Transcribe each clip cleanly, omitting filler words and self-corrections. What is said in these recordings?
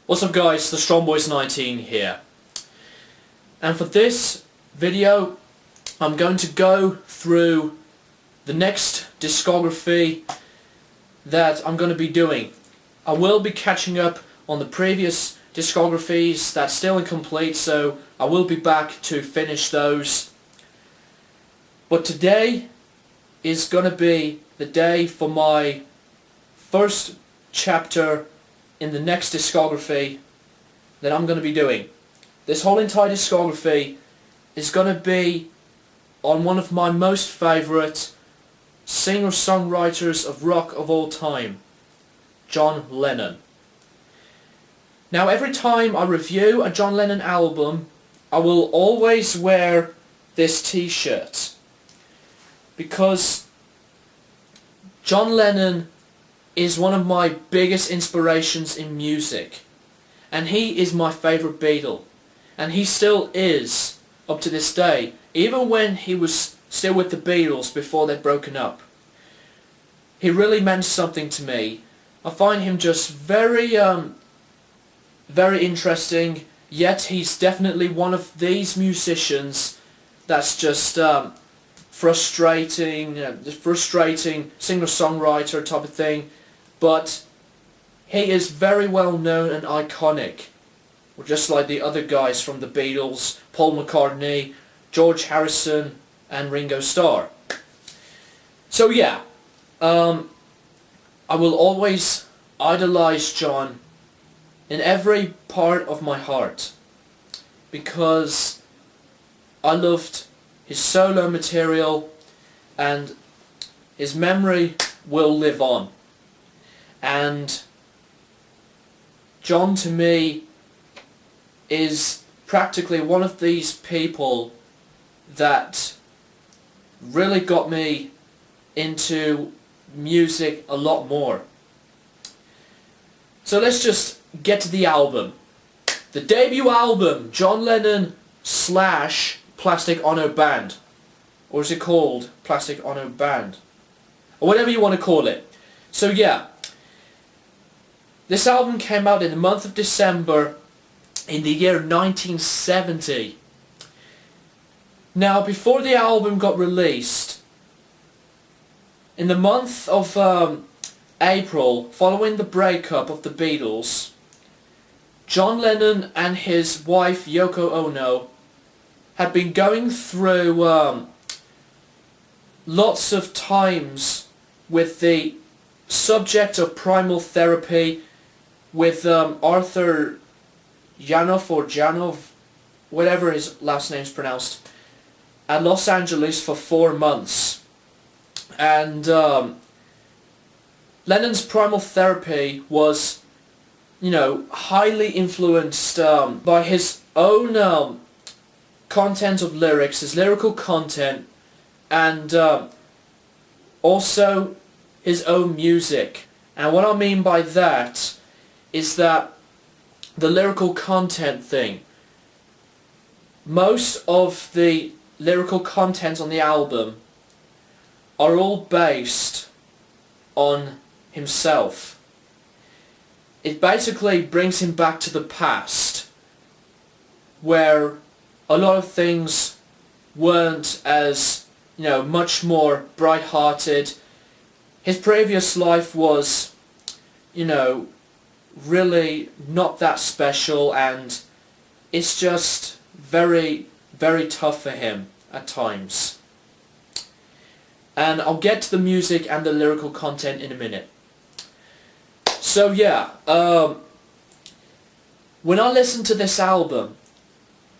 What's up guys, the StrongBoys19 here. And for this video I'm going to go through the next discography that I'm going to be doing. I will be catching up on the previous discographies that's still incomplete, so I will be back to finish those. But today is going to be the day for my first chapter in the next discography that I'm going to be doing. This whole entire discography is going to be on one of my most favourite singer-songwriters of rock of all time, John Lennon. Now every time I review a John Lennon album, I will always wear this t-shirt because John Lennon is one of my biggest inspirations in music, and he is my favourite Beatle, and he still is up to this day, even when he was still with the Beatles before they'd broken up. He really meant something to me. I find him just very interesting, yet he's definitely one of these musicians that's just frustrating singer-songwriter type of thing. But he is very well known and iconic, just like the other guys from the Beatles, Paul McCartney, George Harrison and Ringo Starr. So yeah, I will always idolize John in every part of my heart because I loved his solo material and his memory will live on. And John to me is practically one of these people that really got me into music a lot more. So let's just get to the album. The debut album, John Lennon / Plastic Ono Band. Or is it called Plastic Ono Band? Or whatever you want to call it. So yeah, this album came out in the month of December in the year 1970. Now, before the album got released, in the month of April, following the breakup of the Beatles, John Lennon and his wife Yoko Ono had been going through lots of times with the subject of primal therapy with Arthur Janov, whatever his last name's pronounced, at Los Angeles for 4 months. And Lennon's primal therapy was, highly influenced by his own content of lyrics, his lyrical content, and also his own music. And what I mean by that is that the lyrical content thing, most of the lyrical content on the album are all based on himself. It basically brings him back to the past, where a lot of things weren't as, much more bright-hearted. His previous life was, really not that special, and it's just very, very tough for him at times. And I'll get to the music and the lyrical content in a minute. So yeah, when I listened to this album,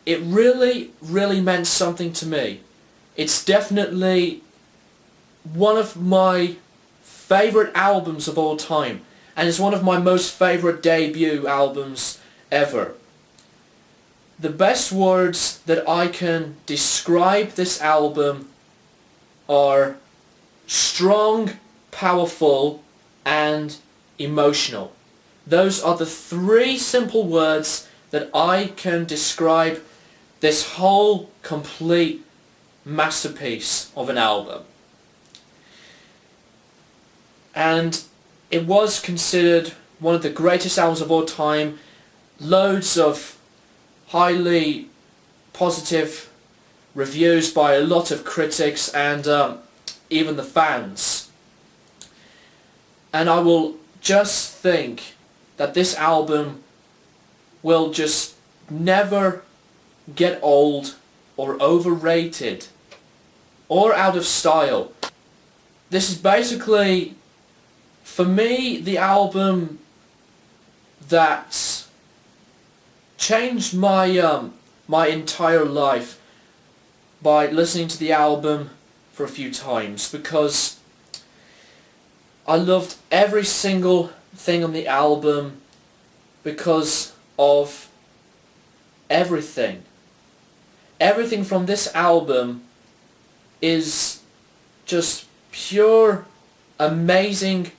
it really, really meant something to me. It's definitely one of my favourite albums of all time, and it's one of my most favourite debut albums ever. The best words that I can describe this album are strong, powerful, and emotional. Those are the 3 simple words that I can describe this whole complete masterpiece of an album. And it was considered one of the greatest albums of all time, loads of highly positive reviews by a lot of critics and even the fans. And I will just think that this album will just never get old or overrated or out of style. This is basically, for me, the album that changed my my entire life by listening to the album for a few times, because I loved every single thing on the album because of everything. Everything from this album is just pure, amazing,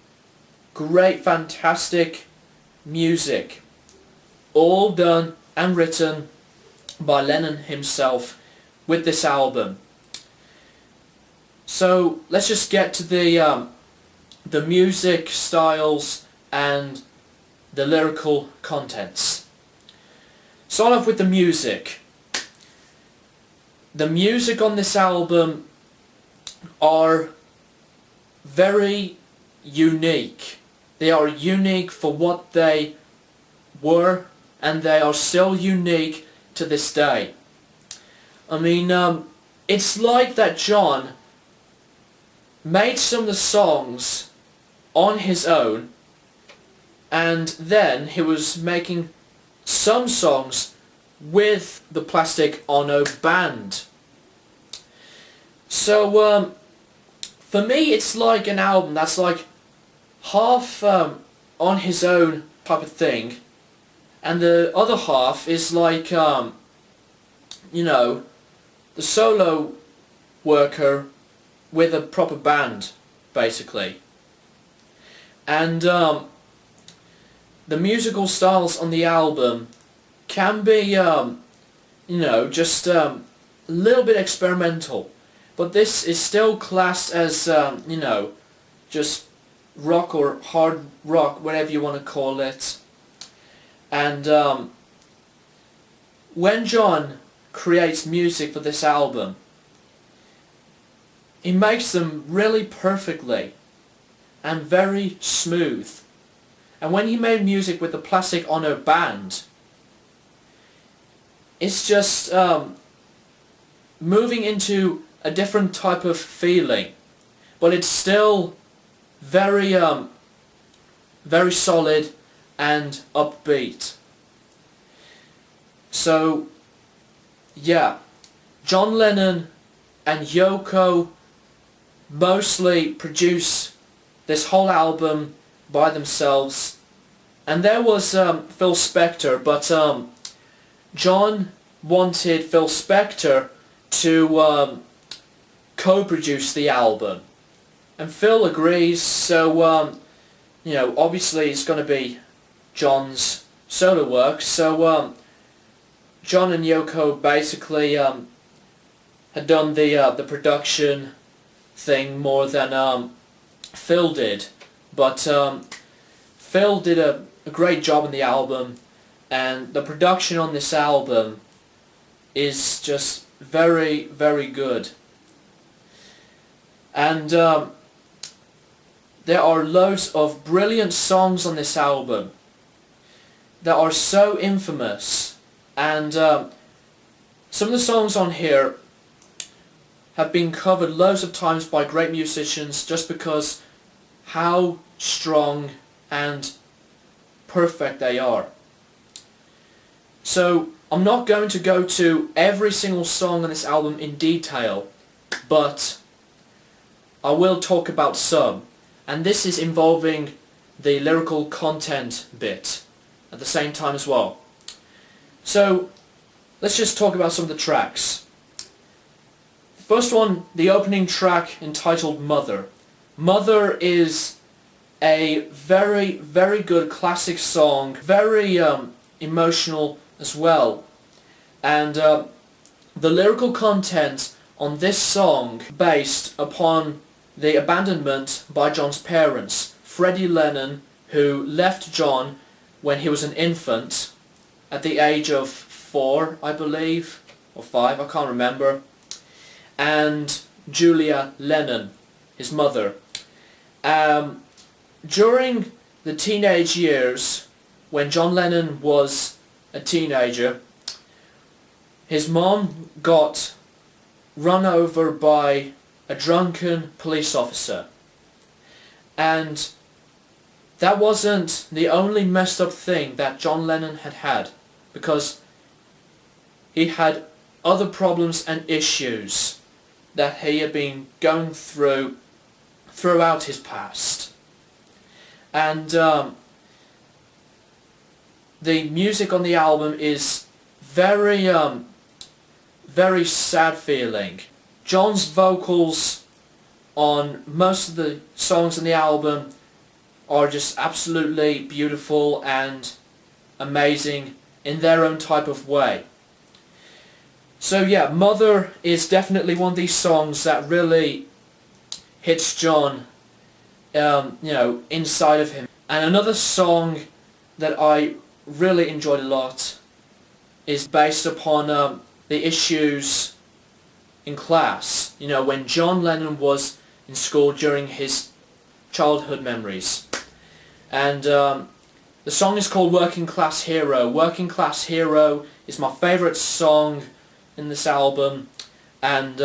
great, fantastic music. All done and written by Lennon himself with this album. So let's just get to the music styles and the lyrical contents. Start off with the music. The music on this album are very unique. They are unique for what they were, and they are still unique to this day. I mean, it's like that John made some of the songs on his own, and then he was making some songs with the Plastic Ono Band. So for me, it's like an album that's like half on his own type of thing, and the other half is like you know, the solo worker with a proper band, basically. And the musical styles on the album can be, you know, just a little bit experimental, but this is still classed as, you know, just rock or hard rock, whatever you want to call it. And when John creates music for this album, he makes them really perfectly and very smooth. And when he made music with the Plastic Ono Band, it's just moving into a different type of feeling, but it's still very very solid and upbeat. So yeah, John Lennon and Yoko mostly produce this whole album by themselves, and there was Phil Spector, but John wanted Phil Spector to co-produce the album, and Phil agrees. So you know, obviously it's going to be John's solo work. So John and Yoko basically had done the production thing more than Phil did, but Phil did a great job on the album, and the production on this album is just very, very good. And there are loads of brilliant songs on this album that are so infamous, and some of the songs on here have been covered loads of times by great musicians just because how strong and perfect they are. So I'm not going to go to every single song on this album in detail, but I will talk about some, and this is involving the lyrical content bit at the same time as well. So let's just talk about some of the tracks. First one, the opening track entitled Mother. Mother is a very, very good classic song, very emotional as well. And the lyrical content on this song based upon the abandonment by John's parents, Freddie Lennon, who left John when he was an infant, at the age of 4, I believe, or 5, I can't remember, and Julia Lennon, his mother. During the teenage years, when John Lennon was a teenager, his mom got run over by a drunken police officer. And that wasn't the only messed up thing that John Lennon had had, because he had other problems and issues that he had been going through throughout his past. And the music on the album is very sad feeling. John's vocals on most of the songs on the album are just absolutely beautiful and amazing in their own type of way. So yeah, Mother is definitely one of these songs that really hits John, inside of him. And another song that I really enjoyed a lot is based upon the issues in class. When John Lennon was in school during his childhood memories. And the song is called Working Class Hero. Working Class Hero is my favourite song in this album, and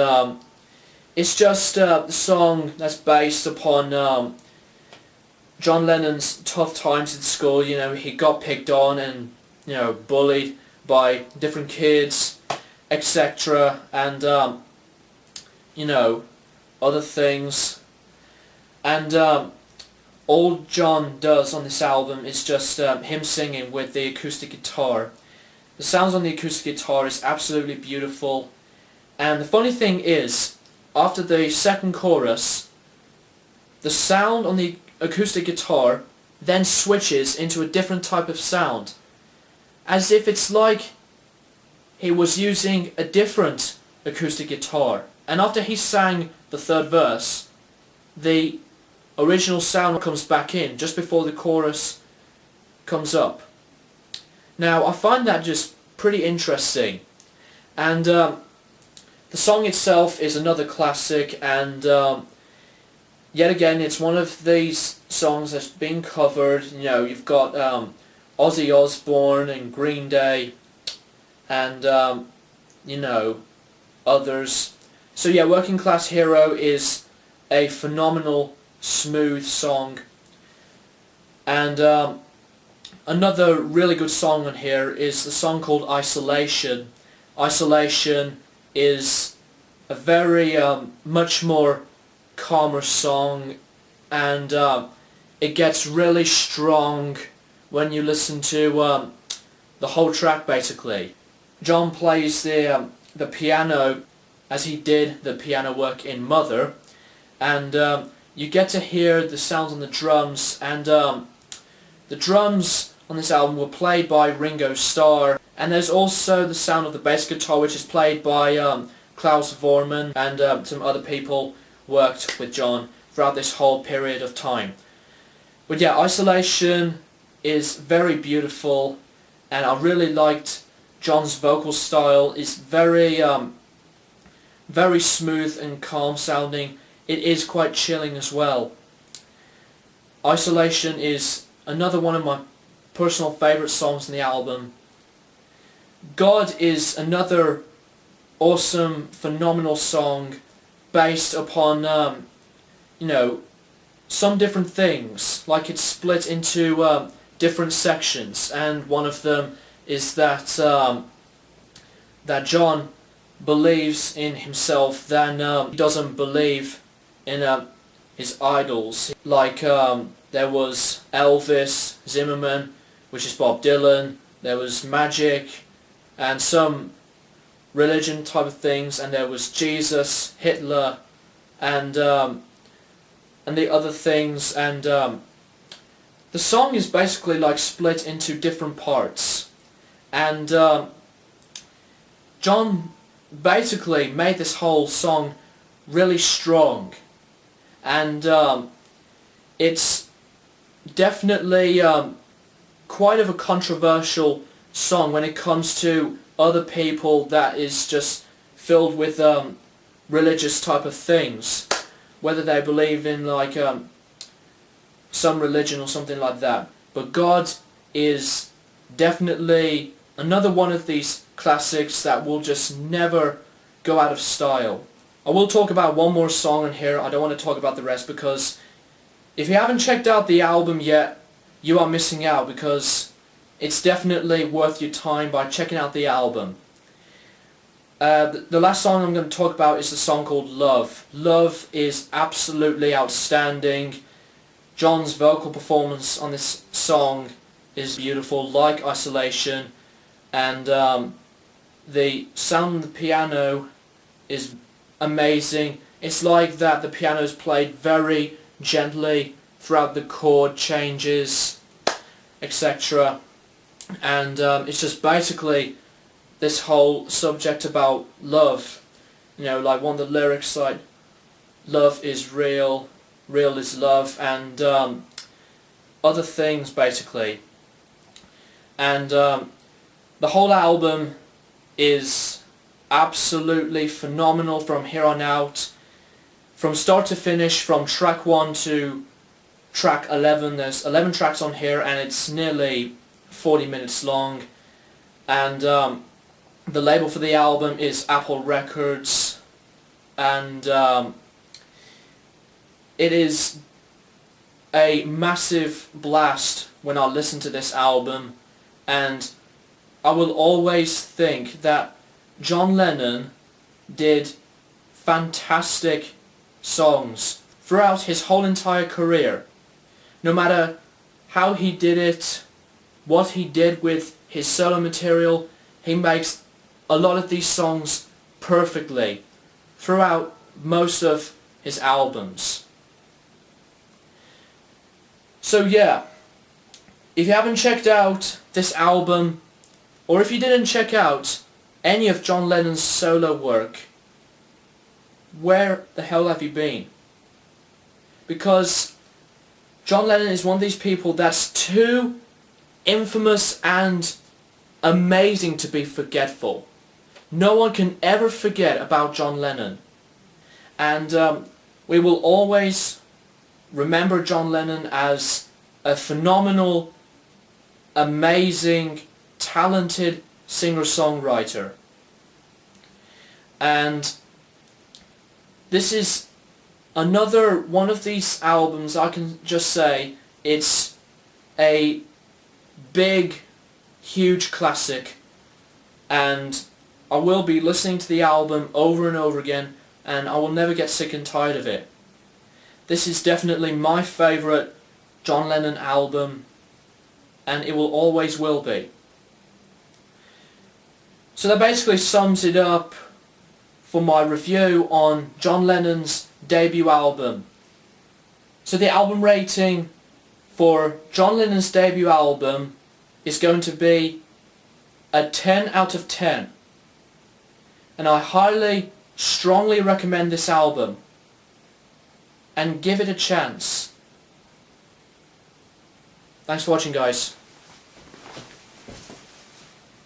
it's just the song that's based upon John Lennon's tough times in school. He got picked on and bullied by different kids, etc., and other things. And all John does on this album is just him singing with the acoustic guitar. The sounds on the acoustic guitar is absolutely beautiful. And the funny thing is, after the second chorus, the sound on the acoustic guitar then switches into a different type of sound, as if it's like he was using a different acoustic guitar. And after he sang the third verse, the original sound comes back in just before the chorus comes up. Now, I find that just pretty interesting. And the song itself is another classic, and yet again, it's one of these songs that's been covered. You've got Ozzy Osbourne and Green Day, and others. So yeah, Working Class Hero is a phenomenal, smooth song. And another really good song on here is the song called Isolation. Isolation is a very much more calmer song, and it gets really strong when you listen to the whole track basically. John plays the piano as he did the piano work in Mother, and you get to hear the sounds on the drums, and the drums on this album were played by Ringo Starr, and there's also the sound of the bass guitar, which is played by Klaus Voormann, and some other people worked with John throughout this whole period of time. But yeah, Isolation is very beautiful, and I really liked John's vocal style. It's very very smooth and calm sounding. It is quite chilling as well. Isolation is another one of my personal favourite songs in the album. God is another awesome, phenomenal song based upon, some different things. Like, it's split into different sections, and one of them is that that John believes in himself than he doesn't believe in his idols. Like, there was Elvis, Zimmerman, which is Bob Dylan, there was Magic, and some religion type of things, and there was Jesus, Hitler, and the other things, and the song is basically like split into different parts, and John basically made this whole song really strong, and it's definitely quite of a controversial song when it comes to other people that is just filled with religious type of things, whether they believe in like some religion or something like that. But God is definitely another one of these classics that will just never go out of style. I will talk about one more song in here. I don't want to talk about the rest because if you haven't checked out the album yet, you are missing out, because it's definitely worth your time by checking out the album. The last song I'm going to talk about is the song called Love. Love is absolutely outstanding. John's vocal performance on this song is beautiful, like Isolation, and the sound of the piano is amazing. It's like that the piano is played very gently throughout the chord changes, etc. And it's just basically this whole subject about love. You know, like one of the lyrics like, love is real, real is love, and other things basically. And the whole album is absolutely phenomenal from here on out. From start to finish, from track 1 to track 11, there's 11 tracks on here and it's nearly 40 minutes long. And the label for the album is Apple Records, and it is a massive blast when I listen to this album, and I will always think that John Lennon did fantastic songs throughout his whole entire career. No matter how he did it, what he did with his solo material, he makes a lot of these songs perfectly throughout most of his albums. So yeah, if you haven't checked out this album, or if you didn't check out any of John Lennon's solo work, where the hell have you been? Because John Lennon is one of these people that's too infamous and amazing to be forgetful. No one can ever forget about John Lennon. And we will always remember John Lennon as a phenomenal, amazing, talented singer-songwriter. And this is another one of these albums, I can just say, it's a big, huge classic, and I will be listening to the album over and over again, and I will never get sick and tired of it. This is definitely my favourite John Lennon album, and it will always will be. So that basically sums it up for my review on John Lennon's debut album. So the album rating for John Lennon's debut album is going to be a 10 out of 10. And I highly, strongly recommend this album. And give it a chance. Thanks for watching, guys.